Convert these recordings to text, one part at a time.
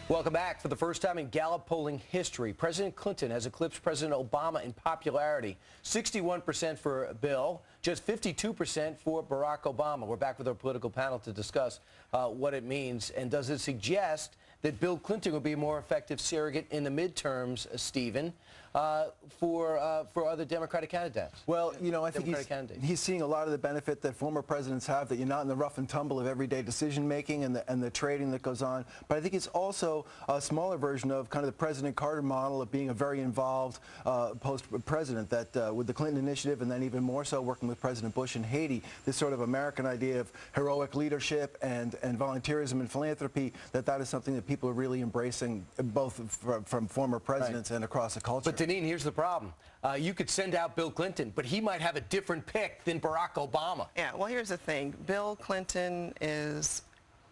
Welcome back. For the first time in Gallup polling history, President Clinton has eclipsed President Obama in popularity. 61% for Bill, just 52% for Barack Obama. We're back with our political panel to discuss what it means, and does it suggest that Bill Clinton will be a more effective surrogate in the midterms, Stephen, for other Democratic candidates? Well, you know, I think he's seeing a lot of the benefit that former presidents have, that you're not in the rough and tumble of everyday decision-making and the trading that goes on. But I think it's also a smaller version of kind of the President Carter model of being a very involved post-president, that with the Clinton initiative, and then even more so working with President Bush in Haiti, this sort of American idea of heroic leadership and volunteerism and philanthropy, that is something that people are really embracing, both from former presidents and across the culture. But Deneen, here's the problem. You could send out Bill Clinton, but he might have a different pick than Barack Obama. Yeah, well, here's the thing. Bill Clinton is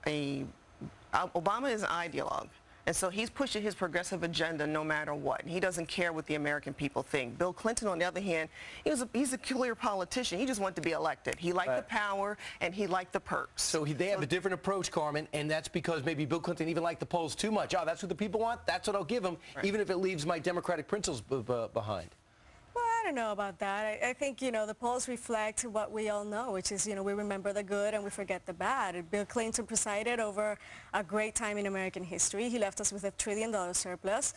Obama is an ideologue. And so he's pushing his progressive agenda no matter what. He doesn't care what the American people think. Bill Clinton, on the other hand, he's a clear politician. He just wanted to be elected. He liked the power, and he liked the perks. So they have a different approach, Carmen, and that's because maybe Bill Clinton even liked the polls too much. Oh, that's what the people want? That's what I'll give them, even if it leaves my democratic principles behind. Well, I don't know about that. I think, you know, the polls reflect what we all know, which is, you know, we remember the good and we forget the bad. Bill Clinton presided over a great time in American history. He left us with $1 trillion surplus.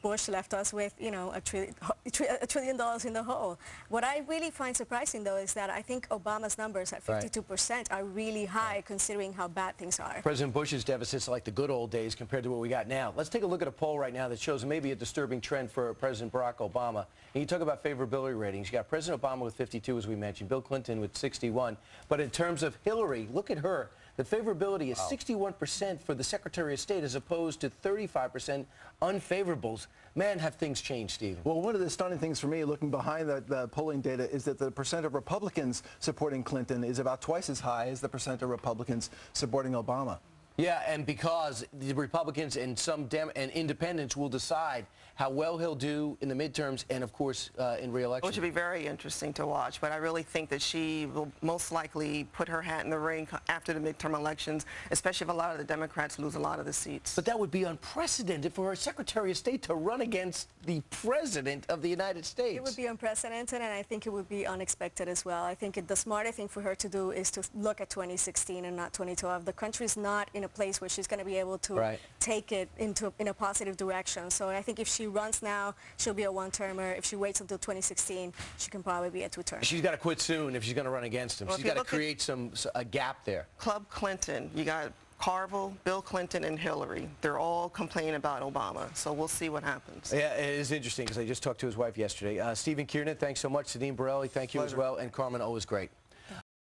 Bush left us with, you know, $1 trillion in the hole. What I really find surprising, though, is that I think Obama's numbers at 52% are really high, considering how bad things are. President Bush's deficits are like the good old days compared to what we got now. Let's take a look at a poll right now that shows maybe a disturbing trend for President Barack Obama. And you talk about favorability ratings. You got President Obama with 52, as we mentioned, Bill Clinton with 61. But in terms of Hillary, look at her. The favorability is 61% for the Secretary of State as opposed to 35% unfavorables. Man, have things changed, Stephen. Well, one of the stunning things for me, looking behind the polling data, is that the percent of Republicans supporting Clinton is about twice as high as the percent of Republicans supporting Obama. Yeah, and because the Republicans and some independents will decide how well he'll do in the midterms and, of course, in re-election. Which would be very interesting to watch, but I really think that she will most likely put her hat in the ring after the midterm elections, especially if a lot of the Democrats lose a lot of the seats. But that would be unprecedented for our Secretary of State to run against the President of the United States. It would be unprecedented, and I think it would be unexpected as well. I think the smarter thing for her to do is to look at 2016 and not 2012. The country's not in a place where she's going to be able to take it in a positive direction. So I think if she runs now, she'll be a one-termer. If she waits until 2016, she can probably be a two-termer. She's got to quit soon if she's going to run against him. Well, she's got to create a gap there. Club Clinton, you got Carville, Bill Clinton, and Hillary. They're all complaining about Obama, so we'll see what happens. Yeah, it is interesting because I just talked to his wife yesterday. Stephen Kiernan, thanks so much. Deneen Borelli, thank you as well. And Carmen, always great.